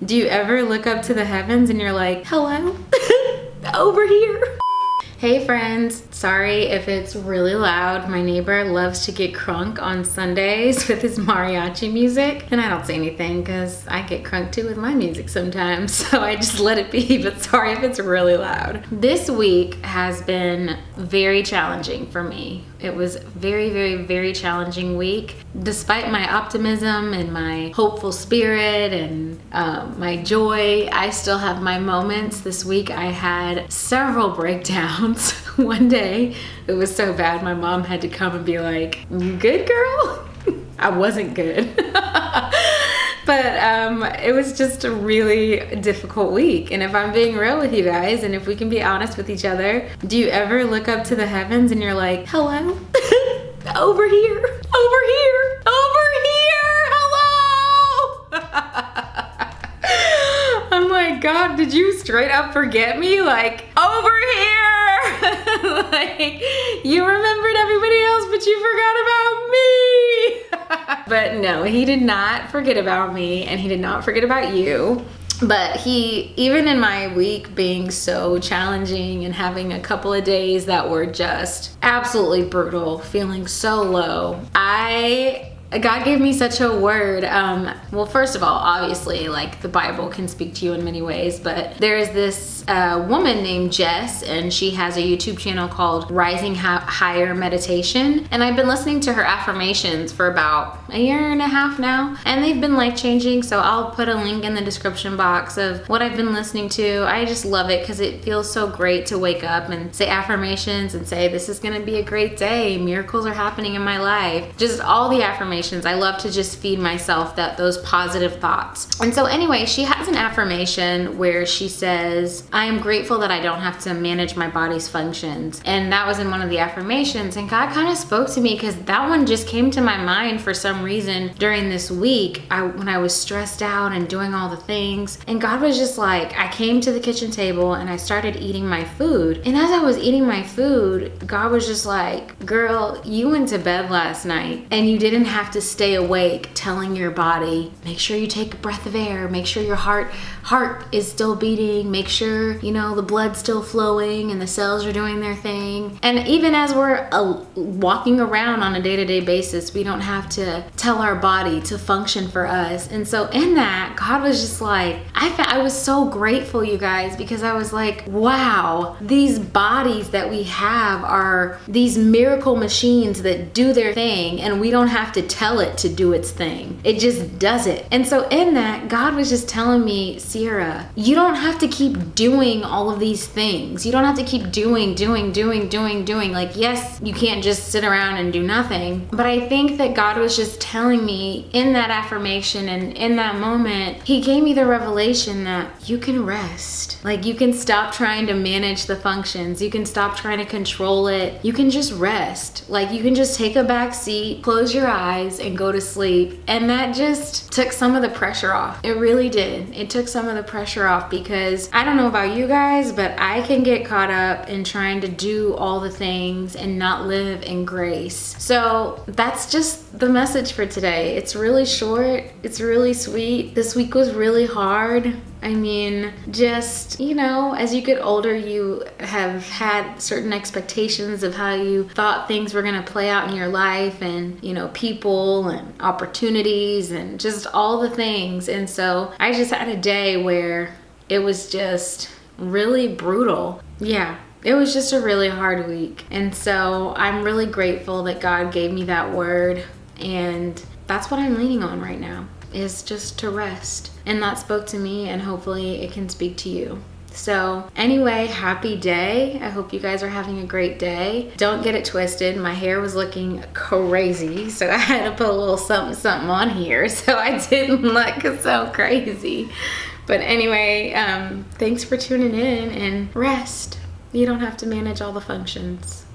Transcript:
Do you ever look up to the heavens and you're like, hello? Over here. Hey friends, sorry if it's really loud. My neighbor loves to get crunk on Sundays with his mariachi music, and I don't say anything because I get crunk too with my music sometimes, so I just let it be, but sorry if it's really loud. This week has been very challenging for me. It was very challenging week. Despite my optimism and my hopeful spirit and my joy, I still have my moments. This week I had several breakdowns. One day, it was so bad my mom had to come and be like, "You good, girl?" I wasn't good. But it was just a really difficult week. And if I'm being real with you guys, and if we can be honest with each other, do you ever look up to the heavens and you're like, hello? Over here, over here, over here, hello! I'm like, God, did you straight up forget me? Like, over here! Like, you remembered everybody else, but you forgot about me! But no, he did not forget about me, and he did not forget about you. But he, even in my week being so challenging and having a couple of days that were just absolutely brutal, feeling so low, God gave me such a word. Well, first of all, obviously, like, the Bible can speak to you in many ways, but there is this woman named Jess, and she has a YouTube channel called Rising Higher Meditation. And I've been listening to her affirmations for about a year and a half now, and they've been life-changing. So I'll put a link in the description box of what I've been listening to. I just love it because it feels so great to wake up and say affirmations and say, this is gonna be a great day. Miracles are happening in my life. Just all the affirmations. I love to just feed myself those positive thoughts. And so anyway, she has an affirmation where she says, I am grateful that I don't have to manage my body's functions. And that was in one of the affirmations. And God kind of spoke to me because that one just came to my mind for some reason during this week when I was stressed out and doing all the things. And God was just like, I came to the kitchen table and I started eating my food. And as I was eating my food, God was just like, girl, you went to bed last night and you didn't have to stay awake telling your body, make sure you take a breath of air, make sure your heart is still beating, make sure, the blood's still flowing and the cells are doing their thing. And even as we're walking around on a day-to-day basis, we don't have to tell our body to function for us. And so in that, God was just like, I was so grateful, you guys, because I was like, wow, these bodies that we have are these miracle machines that do their thing, and we don't have to tell it to do its thing. It just does it. And so in that, God was just telling me, Cierra, you don't have to keep doing all of these things. You don't have to keep doing. Like, yes, you can't just sit around and do nothing. But I think that God was just telling me in that affirmation and in that moment, he gave me the revelation that you can rest. Like, you can stop trying to manage the functions. You can stop trying to control it. You can just rest. Like, you can just take a back seat, close your eyes, and go to sleep. And that just took some of the pressure off. It really did. It took some of the pressure off because I don't know about you guys, but I can get caught up in trying to do all the things and not live in grace. So that's just the message for today. It's really short. It's really sweet. This week was really hard. I mean, just, as you get older, you have had certain expectations of how you thought things were going to play out in your life and, people and opportunities and just all the things. And so I just had a day where it was just really brutal. Yeah. It was just a really hard week. And so I'm really grateful that God gave me that word. And that's what I'm leaning on right now, is just to rest. And that spoke to me, and hopefully it can speak to you. So anyway, happy day. I hope you guys are having a great day. Don't get it twisted. My hair was looking crazy, so I had to put a little something on here so I didn't look so crazy. But anyway, thanks for tuning in, and rest. You don't have to manage all the functions.